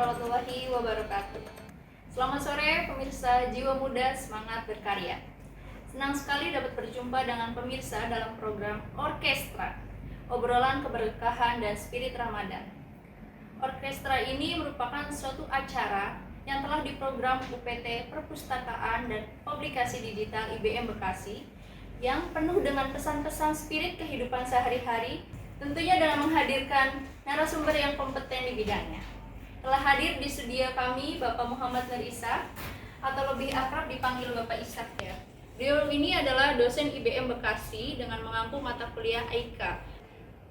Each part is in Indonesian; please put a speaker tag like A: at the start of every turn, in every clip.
A: warahmatullahi wabarakatuh. Selamat sore pemirsa Jiwa Muda Semangat Berkarya. Senang sekali dapat berjumpa dengan pemirsa dalam program Orkestra, obrolan keberkahan dan spirit Ramadan. Orkestra ini merupakan suatu acara yang telah diprogram UPT Perpustakaan dan Publikasi Digital IBM Bekasi yang penuh dengan pesan-pesan spirit kehidupan sehari-hari, tentunya dalam menghadirkan narasumber yang kompeten di bidangnya. Telah hadir di studio kami Bapak Muhammad Nur Ishak, atau lebih akrab dipanggil Bapak Ishak ya. Beliau ini adalah dosen IBM Bekasi dengan mengampu mata kuliah AIKA.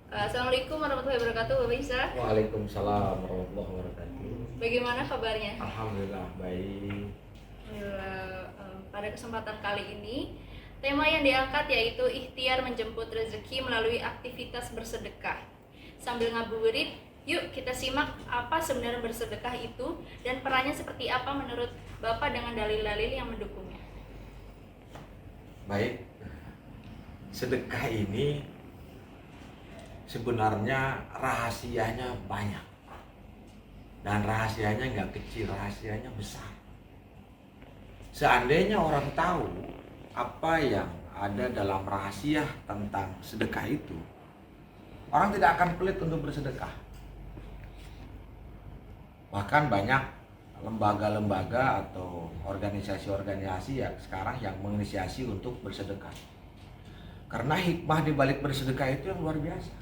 A: Assalamualaikum warahmatullahi wabarakatuh, Bapak Ishak.
B: Waalaikumsalam warahmatullahi wabarakatuh.
A: Bagaimana kabarnya?
B: Alhamdulillah baik.
A: Pada kesempatan kali ini, tema yang diangkat yaitu ikhtiar menjemput rezeki melalui aktivitas bersedekah. Sambil ngabuburit, yuk kita simak apa sebenarnya bersedekah itu dan perannya seperti apa menurut Bapak dengan dalil-dalil yang mendukungnya.
B: Baik, sedekah ini sebenarnya rahasianya banyak. Dan rahasianya nggak kecil, rahasianya besar. Seandainya orang tahu apa yang ada dalam rahasia tentang sedekah itu, orang tidak akan pelit untuk bersedekah. Bahkan banyak lembaga-lembaga atau organisasi-organisasi yang sekarang yang menginisiasi untuk bersedekah. Karena hikmah di balik bersedekah itu yang luar biasa.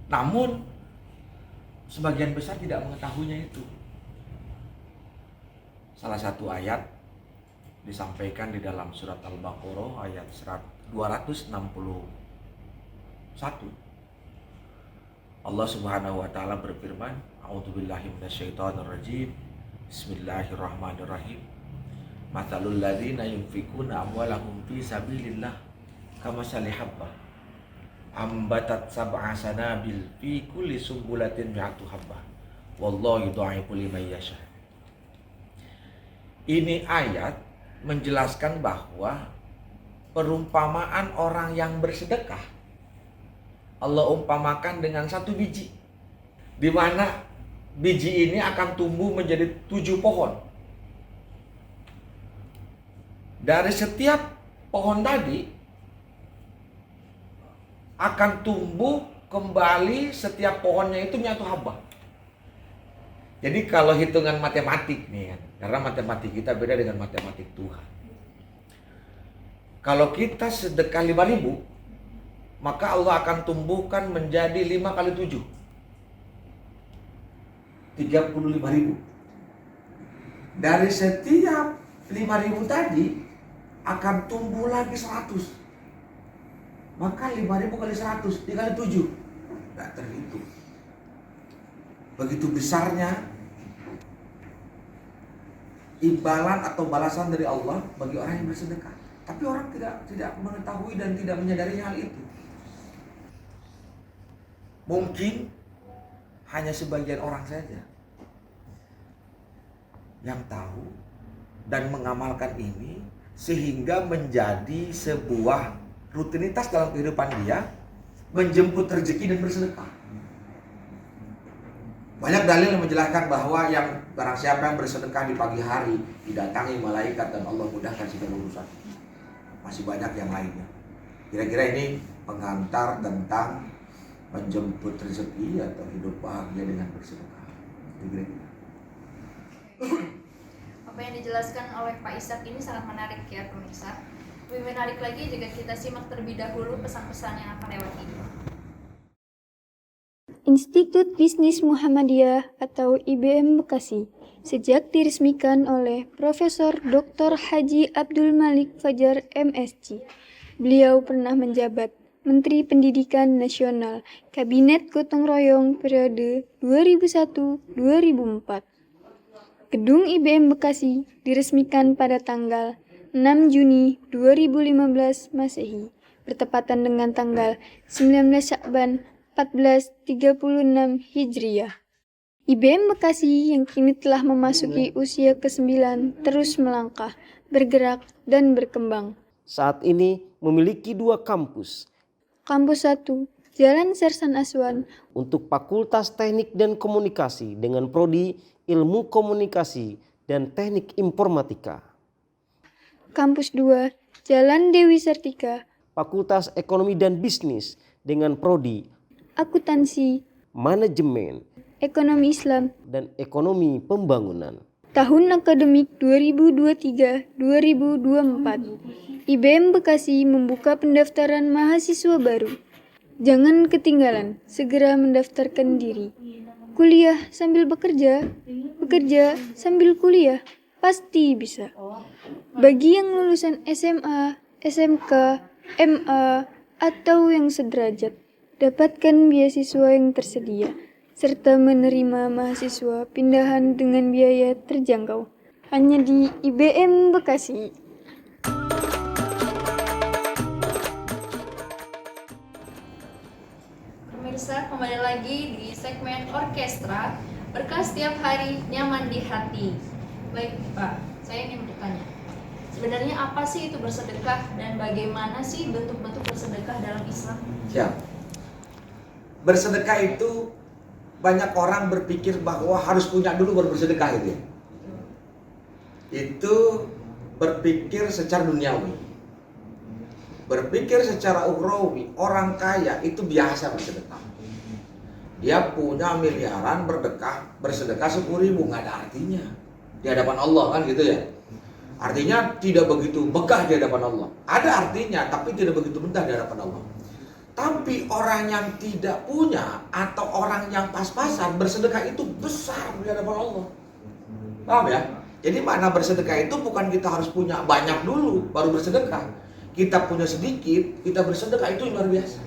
B: Namun sebagian besar tidak mengetahuinya itu. Salah satu ayat disampaikan di dalam surat Al-Baqarah ayat 261. Allah Subhanahu wa taala berfirman, A'udzubillahi minasyaitonirrajim. Bismillahirrahmanirrahim. Matsalul ladzina yunfikuna amwalahum fi sabilillah kamatsali habbah ambatat sab'a sanabil fi kulli sumbulatin mi'atu habbah wallahu yudha'ifu liman yasha. Ini ayat menjelaskan bahwa perumpamaan orang yang bersedekah Allah umpamakan dengan satu biji, di mana biji ini akan tumbuh menjadi 7 pohon. Dari setiap pohon tadi akan tumbuh kembali setiap pohonnya itu mi'atu habbah. Jadi kalau hitungan matematik nih kan, karena matematik kita beda dengan matematik Tuhan. Kalau kita sedekah 5.000, maka Allah akan tumbuhkan menjadi 5 kali 7, 35.000. Dari setiap 5.000 tadi akan tumbuh lagi 100. Maka 5.000 kali 100 dikali 7 nggak terhitung. Begitu besarnya imbalan atau balasan dari Allah bagi orang yang bersedekah. Tapi orang tidak mengetahui dan tidak menyadari hal itu. Mungkin hanya sebagian orang saja yang tahu dan mengamalkan ini sehingga menjadi sebuah rutinitas dalam kehidupan dia menjemput rezeki dan bersedekah. Banyak dalil yang menjelaskan bahwa yang barang siapa yang bersedekah di pagi hari didatangi malaikat dan Allah mudahkan segala urusan. Masih banyak yang lainnya. Kira-kira ini pengantar tentang menjemput rezeki atau hidup bahagia dengan bersedekah.
A: Apa yang dijelaskan oleh Pak Ishak ini sangat menarik ya pemirsa. Lebih menarik lagi jika kita simak terlebih dahulu pesan-pesan yang akan lewat ini.
C: Institut Bisnis Muhammadiyah atau IBM Bekasi sejak diresmikan oleh Profesor Dr. Haji Abdul Malik Fajar MSc. Beliau pernah menjabat Menteri Pendidikan Nasional Kabinet Gotong Royong periode 2001-2004. Gedung IBM Bekasi diresmikan pada tanggal 6 Juni 2015 Masehi, bertepatan dengan tanggal 19 Sya'ban 1436 Hijriah. IBM Bekasi yang kini telah memasuki usia ke-9 terus melangkah, bergerak, dan berkembang.
D: Saat ini memiliki 2 kampus.
C: Kampus 1 Jalan Sersan Aswan.
D: Untuk Fakultas Teknik dan Komunikasi dengan Prodi Ilmu Komunikasi dan Teknik Informatika.
C: Kampus 2, Jalan Dewi Sartika.
D: Fakultas Ekonomi dan Bisnis dengan Prodi
C: Akuntansi,
D: Manajemen
C: Ekonomi Islam.
D: dan Ekonomi Pembangunan.
C: Tahun akademik 2023-2024, IBM Bekasi membuka pendaftaran mahasiswa baru. Jangan ketinggalan, segera mendaftarkan diri. Kuliah sambil bekerja, bekerja sambil kuliah, pasti bisa. Bagi yang lulusan SMA, SMK, MA, atau yang sederajat, dapatkan beasiswa yang tersedia, serta menerima mahasiswa pindahan dengan biaya terjangkau. Hanya di IBM Bekasi.
A: Pemirsa, kembali lagi di segmen orkestra berkah setiap hari nyaman di hati. Baik Pak, saya ingin bertanya, sebenarnya apa sih itu bersedekah dan bagaimana sih bentuk-bentuk bersedekah dalam Islam?
B: Siap. Bersedekah itu banyak orang berpikir bahwa harus punya dulu baru bersedekah gitu ya. Itu berpikir secara duniawi. Berpikir secara ukhrawi, orang kaya itu biasa bersedekah. Dia punya miliaran bersedekah 10.000, nggak ada artinya di hadapan Allah kan gitu ya. Artinya tidak begitu megah di hadapan Allah. Ada artinya tapi tidak begitu megah di hadapan Allah. Tapi orang yang tidak punya atau orang yang pas-pasan bersedekah itu besar di hadapan Allah. Paham ya? Jadi makna bersedekah itu bukan kita harus punya banyak dulu baru bersedekah. Kita punya sedikit, kita bersedekah itu luar biasa.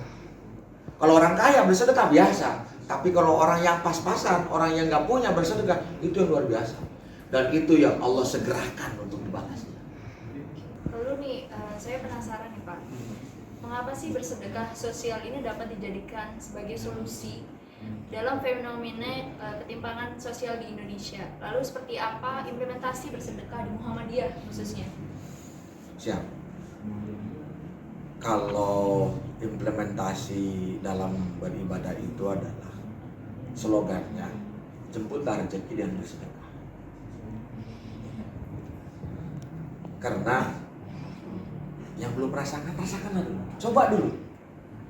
B: Kalau orang kaya bersedekah biasa, tapi kalau orang yang pas-pasan, orang yang nggak punya bersedekah itu yang luar biasa. Dan itu yang Allah segerakan untuk dibalasnya.
A: Lalu nih, saya penasaran nih Pak, mengapa sih bersedekah sosial ini dapat dijadikan sebagai solusi dalam fenomena ketimpangan sosial di Indonesia? Lalu seperti apa implementasi bersedekah di Muhammadiyah khususnya?
B: Siap. Kalau implementasi dalam beribadah itu adalah slogannya jemputlah rezeki dan bersedekah. Karena yang belum rasakan dulu. Coba dulu.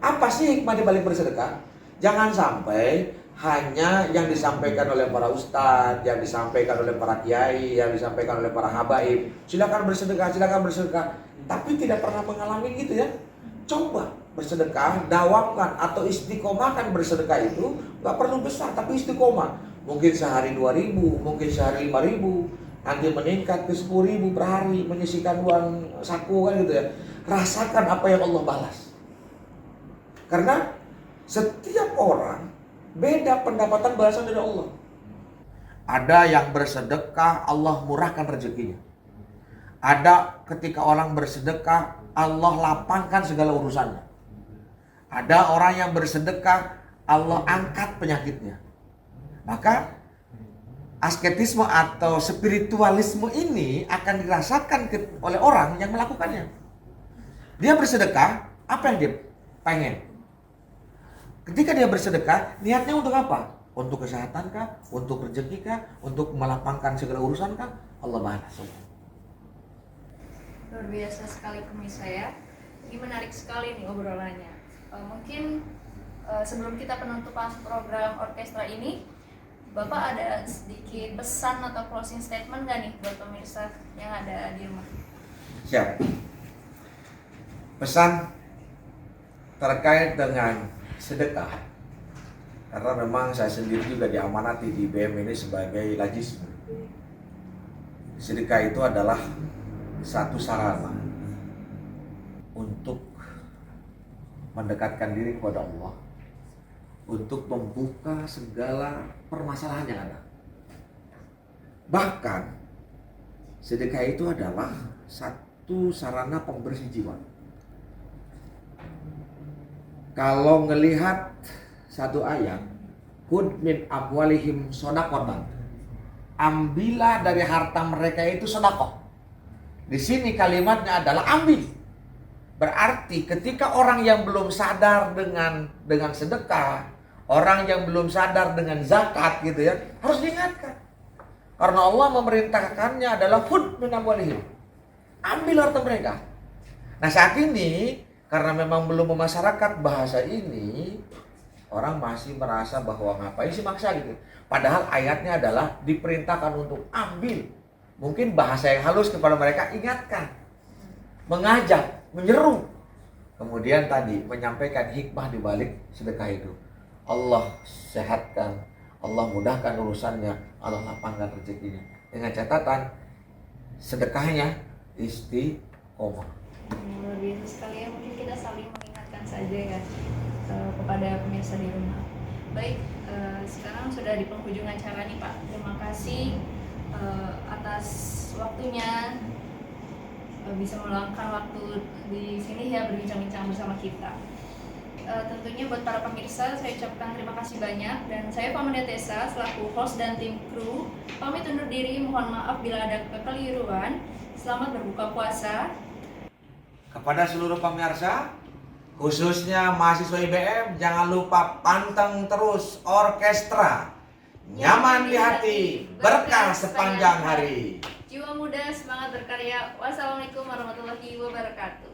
B: Apa sih hikmah di balik bersedekah? Jangan sampai hanya yang disampaikan oleh para ustadz, yang disampaikan oleh para kiai, yang disampaikan oleh para habaib. Silakan bersedekah, tapi tidak pernah mengalami gitu ya. Coba bersedekah, dawamkan atau istiqomahkan bersedekah itu nggak perlu besar tapi istiqomah. Mungkin sehari 2.000, mungkin sehari 5.000, nanti meningkat ke 10.000 per hari, menyisihkan uang saku kan gitu ya. Rasakan apa yang Allah balas. Karena setiap orang beda pendapatan balasan dari Allah. Ada yang bersedekah Allah murahkan rezekinya. Ada ketika orang bersedekah Allah lapangkan segala urusannya. Ada orang yang bersedekah Allah angkat penyakitnya. Maka asketisme atau spiritualisme ini akan dirasakan oleh orang yang melakukannya. Dia bersedekah, apa yang dia pengen? Ketika dia bersedekah, niatnya untuk apa? Untuk kesehatan kah? Untuk rezeki kah? Untuk melapangkan segala urusan kah? Allah balas.
A: Luar biasa sekali pemirsa ya. Ini menarik sekali nih obrolannya. Mungkin sebelum kita penutupan program orkestra ini, Bapak ada sedikit pesan atau closing statement nggak nih buat pemirsa yang ada di rumah?
B: Siap. Pesan terkait dengan sedekah. Karena memang saya sendiri juga diamanati di IBM ini sebagai lajisme. Sedekah itu adalah satu sarana untuk mendekatkan diri kepada Allah, untuk membuka segala permasalahan yang ada. Bahkan sedekah itu adalah satu sarana pembersih jiwa. Kalau ngelihat satu ayat, khudh min amwalihim shadaqatan, ambillah dari harta mereka itu sedekah. Di sini kalimatnya adalah ambil. Berarti ketika orang yang belum sadar dengan sedekah, orang yang belum sadar dengan zakat gitu ya, harus diingatkan. Karena Allah memerintahkannya adalah khudh min amwalihim. Ambil harta mereka. Nah saat ini karena memang belum memasyarakat bahasa ini, orang masih merasa bahwa ngapain sih maksa gitu. Padahal ayatnya adalah diperintahkan untuk ambil. Mungkin bahasa yang halus kepada mereka, ingatkan, mengajak, menyeru. Kemudian tadi menyampaikan hikmah di balik sedekah itu. Allah sehatkan, Allah mudahkan urusannya, Allah lapangkan rezekinya. Dengan catatan sedekahnya istiqomah.
A: Luar biasa sekali ya, mungkin kita saling mengingatkan saja ya kepada pemirsa di rumah. Baik, sekarang sudah di penghujung acara nih Pak. Terima kasih atas waktunya, bisa meluangkan waktu di sini ya berbincang-bincang bersama kita. Tentunya buat para pemirsa saya ucapkan terima kasih banyak, dan saya Pamanda Tessa selaku host dan tim kru pamit undur diri. Mohon maaf bila ada kekeliruan. Selamat berbuka puasa.
B: Kepada seluruh pemirsa, khususnya mahasiswa IBM, jangan lupa panteng terus Orkestra. Nyaman di hati, berkah sepanjang hari.
A: Jiwa muda semangat berkarya. Wassalamualaikum warahmatullahi wabarakatuh.